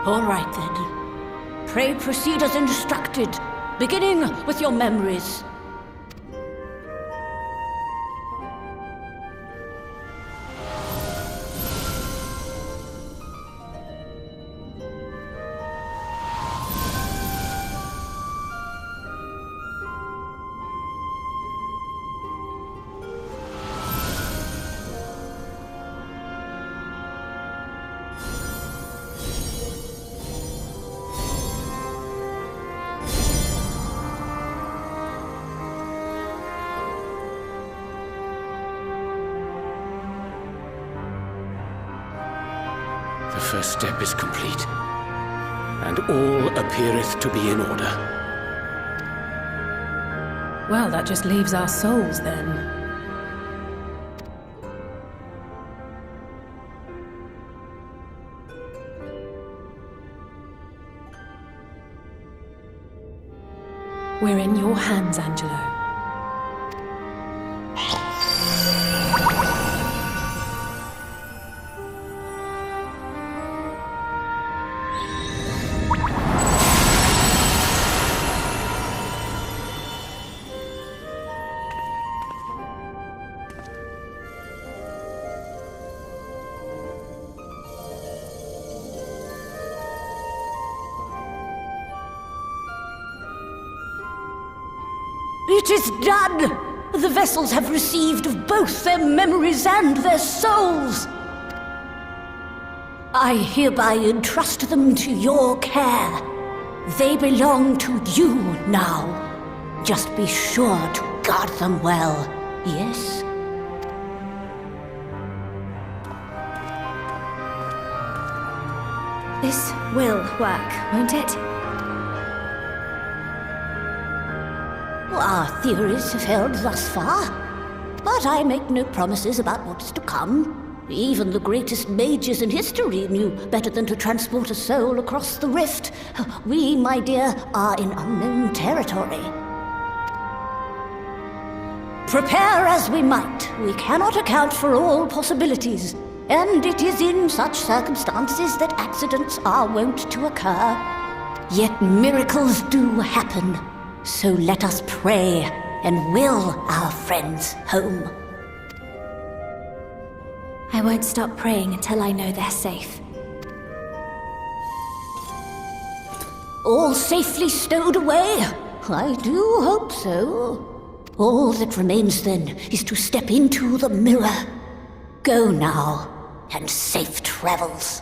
All right then. Pray proceed as instructed, beginning with your memories. The first step is complete, and all appeareth to be in order. Well, that just leaves our souls then. We're in your hands, Angelo. It is done! The vessels have received of both their memories and their souls. I hereby entrust them to your care. They belong to you now. Just be sure to guard them well, yes? This will work, won't it? Our theories have held thus far, but I make no promises about what's to come. Even the greatest mages in history knew better than to transport a soul across the rift. We, my dear, are in unknown territory. Prepare as we might, we cannot account for all possibilities, and it is in such circumstances that accidents are wont to occur. Yet miracles do happen. So let us pray and will our friends home. I won't stop praying until I know they're safe. All safely stowed away? I do hope so. All that remains then is to step into the mirror. Go now, and safe travels.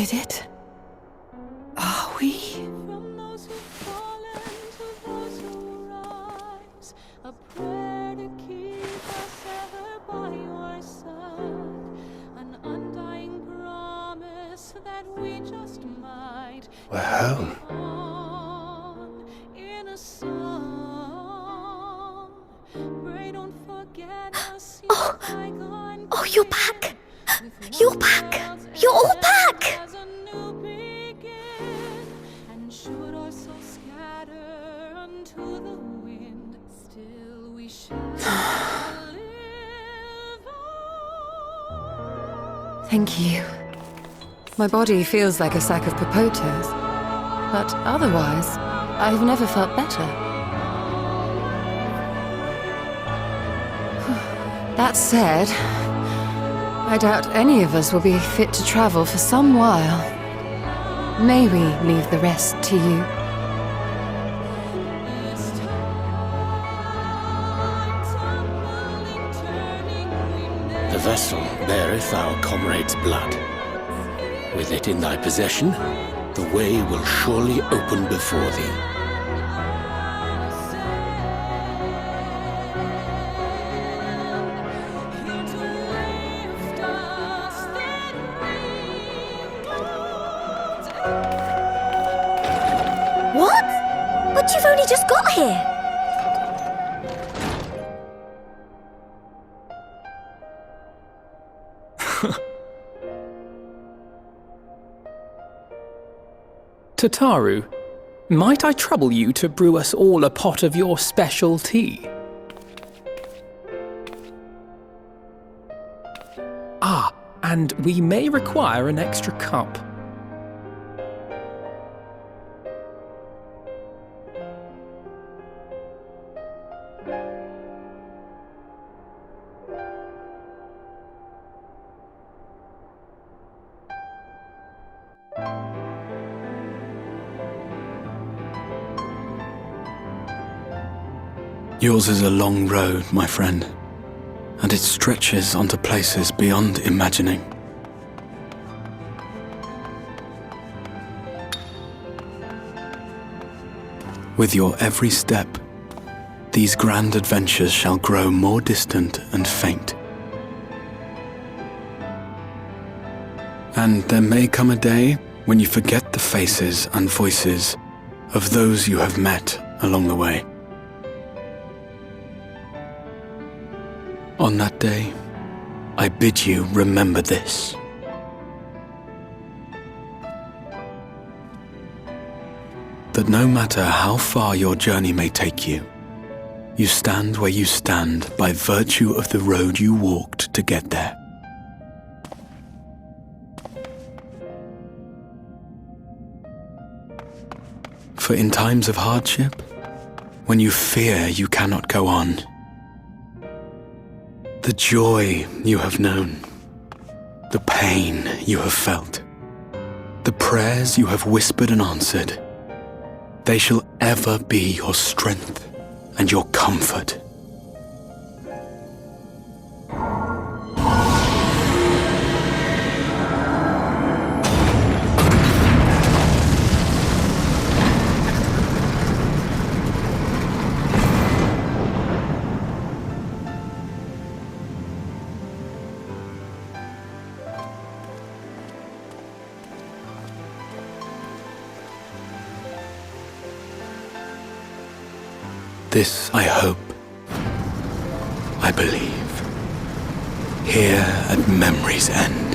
did it? Are we? From those who've fallen to those who rise, a prayer to keep us ever by your side, an undying promise that we just might We're home. on in a song. Pray don't forget us. Oh, you're back! You're back! You're all back! As a new begin, and should our souls scatter unto the wind, still we shall live on. Thank you. My body feels like a sack of popotos, but otherwise, I've never felt better. That said, I doubt any of us will be fit to travel for some while. May we leave the rest to you? The vessel beareth our comrade's blood. With it in thy possession, the way will surely open before thee. What? But you've only just got here! Tataru, might I trouble you to brew us all a pot of your special tea? Ah, and we may require an extra cup. Yours is a long road, my friend, and it stretches onto places beyond imagining. With your every step, these grand adventures shall grow more distant and faint. And there may come a day when you forget the faces and voices of those you have met along the way. On that day, I bid you remember this. That no matter how far your journey may take you, you stand where you stand by virtue of the road you walked to get there. For in times of hardship, when you fear you cannot go on, the joy you have known, the pain you have felt, the prayers you have whispered and answered, they shall ever be your strength and your comfort. This I hope, I believe, here at memory's end.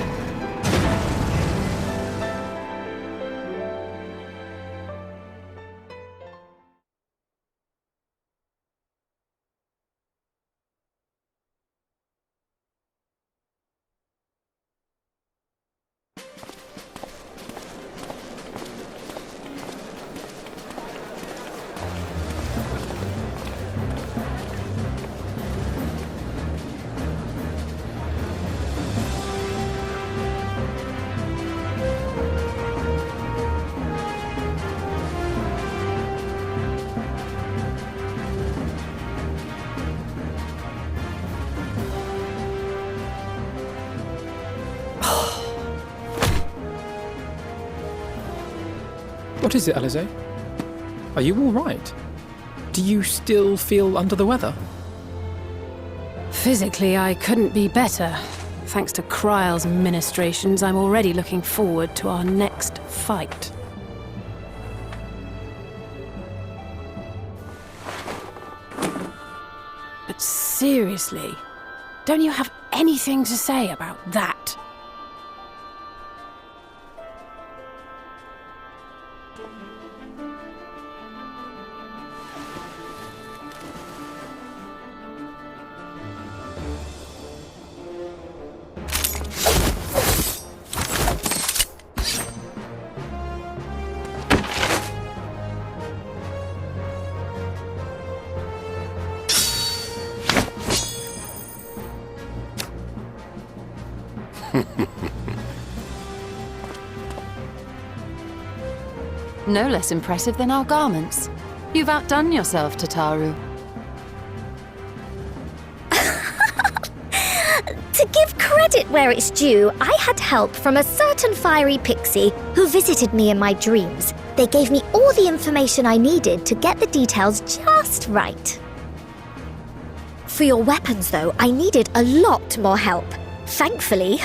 What is it, Alize? Are you all right? Do you still feel under the weather? Physically, I couldn't be better. Thanks to Kryle's ministrations, I'm already looking forward to our next fight. But seriously, don't you have anything to say about that? No less impressive than our garments. You've outdone yourself, Tataru. To give credit where it's due, I had help from a certain fiery pixie who visited me in my dreams. They gave me all the information I needed to get the details just right. For your weapons, though, I needed a lot more help. Thankfully,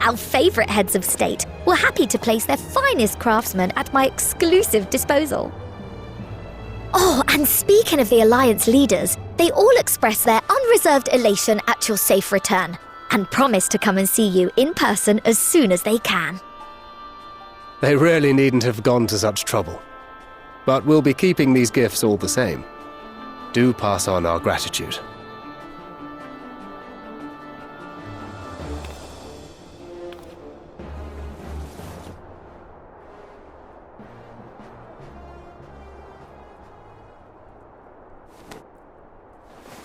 our favourite heads of state were happy to place their finest craftsmen at my exclusive disposal. Oh, and speaking of the Alliance leaders, they all expressed their unreserved elation at your safe return, and promise to come and see you in person as soon as they can. They really needn't have gone to such trouble. But we'll be keeping these gifts all the same. Do pass on our gratitude.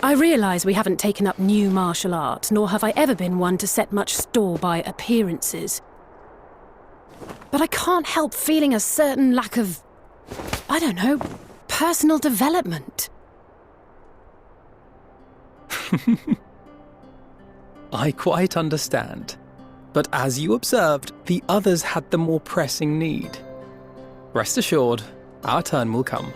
I realise we haven't taken up new martial arts, nor have I ever been one to set much store by appearances. But I can't help feeling a certain lack of, I don't know, personal development. I quite understand. But as you observed, the others had the more pressing need. Rest assured, our turn will come.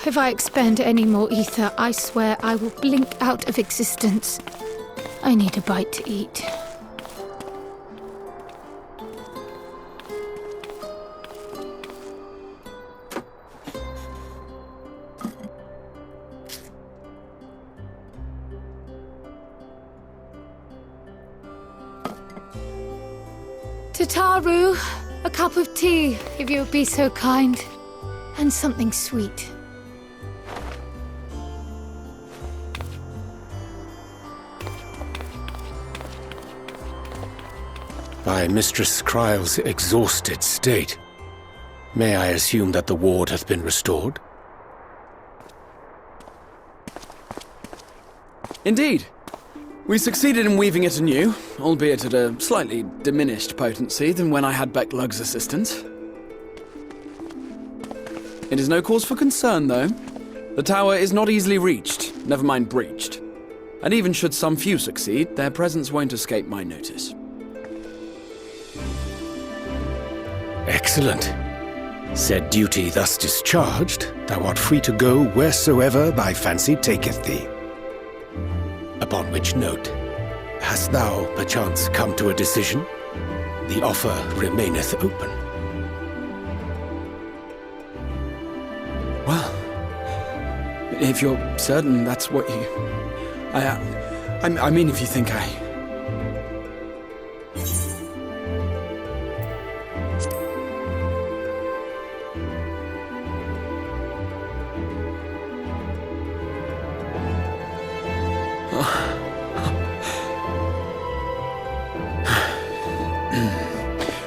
If I expend any more ether, I swear I will blink out of existence. I need a bite to eat. Tataru, a cup of tea, if you would be so kind. And something sweet. By Mistress Kryle's exhausted state, may I assume that the ward hath been restored? Indeed. We succeeded in weaving it anew, albeit at a slightly diminished potency than when I had Becklug's assistance. It is no cause for concern, though. The tower is not easily reached, never mind breached. And even should some few succeed, their presence won't escape my notice. Excellent. Said duty thus discharged, thou art free to go wheresoever thy fancy taketh thee. Upon which note, hast thou perchance come to a decision? The offer remaineth open. Well, if you're certain that's what you... I mean, if you think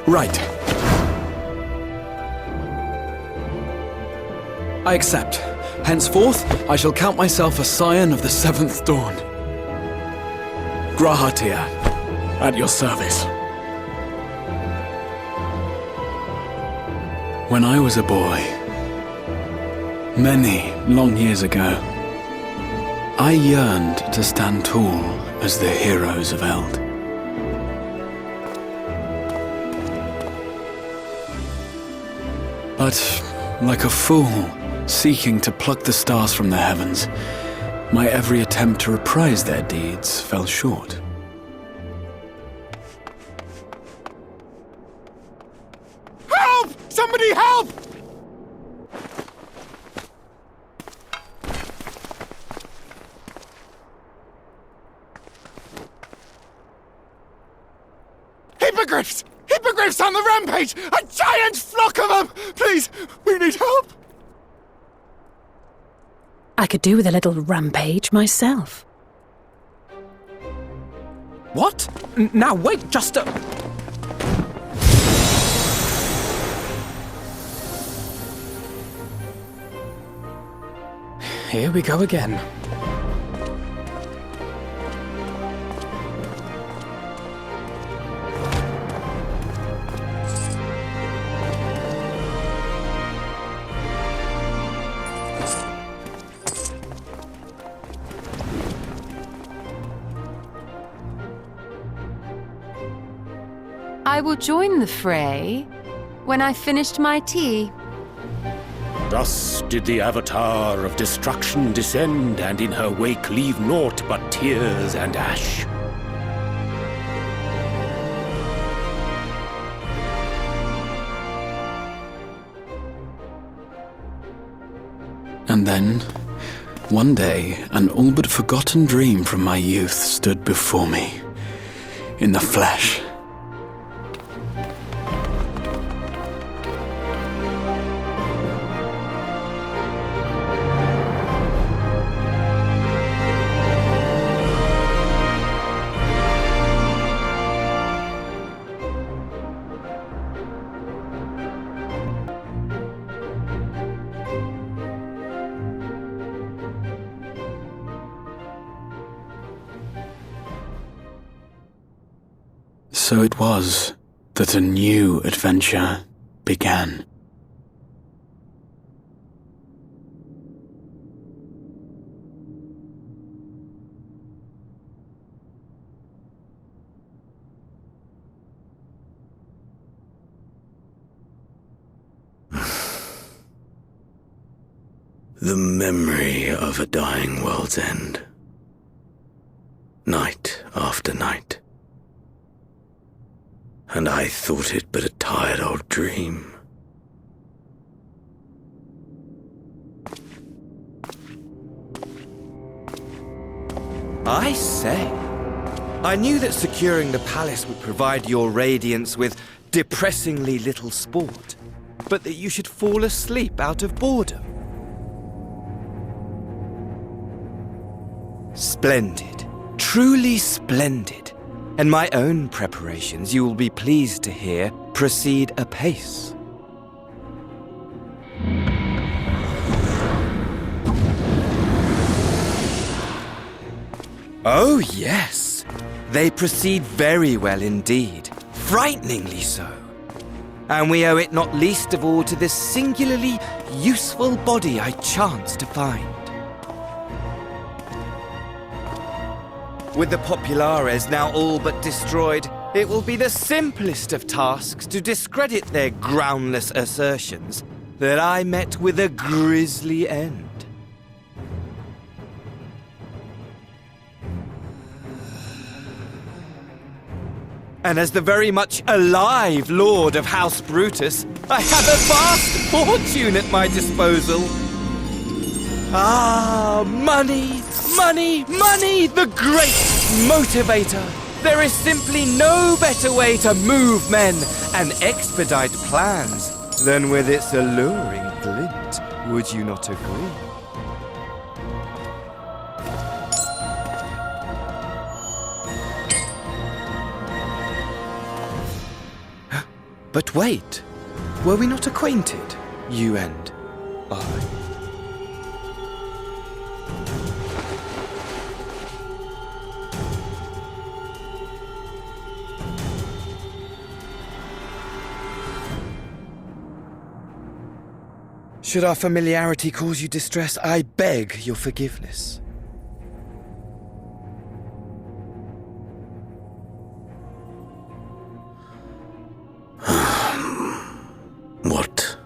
Right. I accept. Henceforth, I shall count myself a scion of the Seventh Dawn. Grahatir, at your service. When I was a boy, many long years ago, I yearned to stand tall as the heroes of Eld. But, like a fool seeking to pluck the stars from the heavens, my every attempt to reprise their deeds fell short. Help! Somebody help! Hippogriffs! Hippogriffs on the rampage! A giant flock of them! Please, we need help! I could do with a little rampage myself. What? Now wait just a... Here we go again. I will join the fray when I've finished my tea. Thus did the Avatar of Destruction descend, and in her wake leave naught but tears and ash. And then, one day, an all but forgotten dream from my youth stood before me, in the flesh. So it was that a new adventure began. The memory of a dying world's end. Night after night. And I thought it but a tired old dream. I say, I knew that securing the palace would provide your radiance with depressingly little sport, but that you should fall asleep out of boredom. Splendid, truly splendid. And my own preparations, you will be pleased to hear, proceed apace. Oh, yes. They proceed very well indeed. Frighteningly so. And we owe it not least of all to this singularly useful body I chanced to find. With the Populares now all but destroyed, it will be the simplest of tasks to discredit their groundless assertions that I met with a grisly end. And as the very much alive Lord of House Brutus, I have a vast fortune at my disposal. Ah, money! Money, money, the great motivator! There is simply no better way to move men and expedite plans than with its alluring glint. Would you not agree? But wait, were we not acquainted, you and I? Should our familiarity cause you distress, I beg your forgiveness. What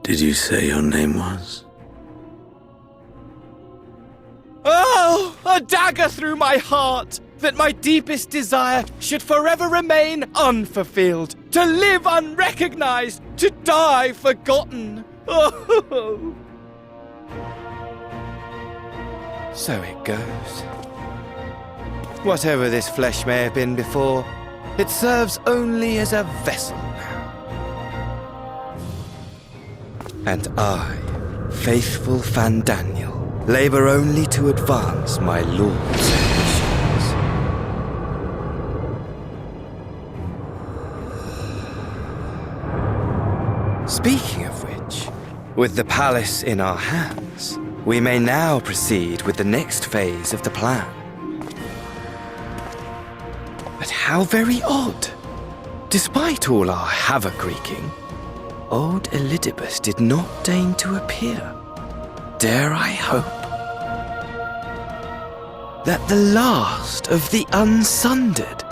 did you say your name was? Oh, a dagger through my heart! That my deepest desire should forever remain unfulfilled, to live unrecognized, to die forgotten. Oh. So it goes. Whatever this flesh may have been before, it serves only as a vessel now. And I, faithful Fandaniel, labor only to advance my lord's ambitions. Speaking of which, with the palace in our hands, we may now proceed with the next phase of the plan. But how very odd! Despite all our havoc-wreaking, old Elidibus did not deign to appear. Dare I hope that the last of the unsundered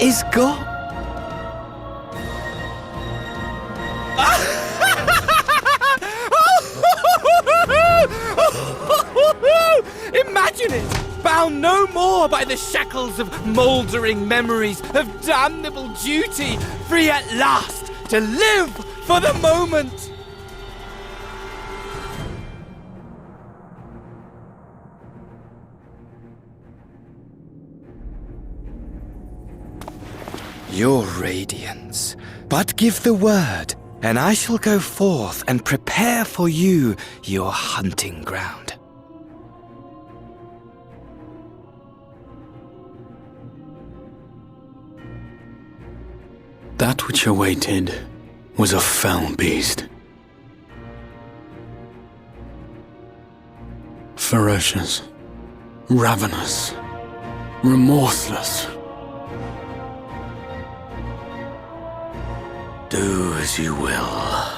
is gone? Imagine it! Bound no more by the shackles of mouldering memories of damnable duty, free at last to live for the moment! Your radiance, but give the word, and I shall go forth and prepare for you your hunting ground. That which awaited was a fell beast. Ferocious, ravenous, remorseless. Do as you will.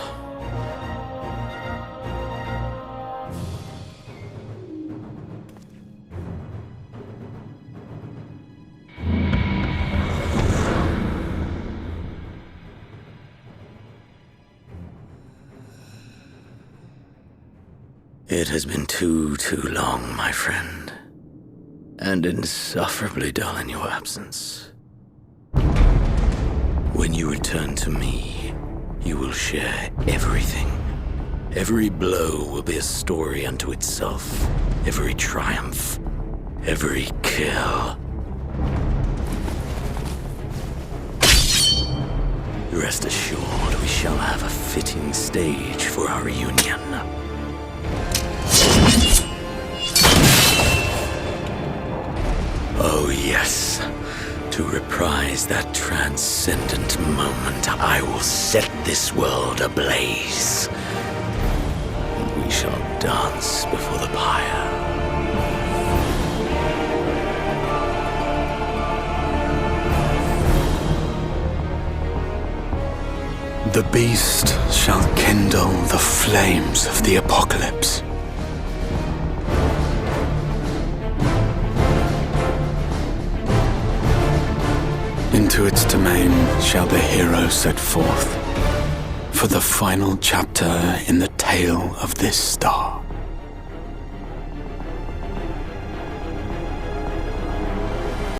It has been too long, my friend, and insufferably dull in your absence. When you return to me, you will share everything. Every blow will be a story unto itself. Every triumph, every kill. Rest assured, we shall have a fitting stage for our reunion. Oh yes, to reprise that transcendent moment, I will set this world ablaze. And we shall dance before the pyre. The beast shall kindle the flames of the apocalypse. Into its domain shall the hero set forth for the final chapter in the tale of this star.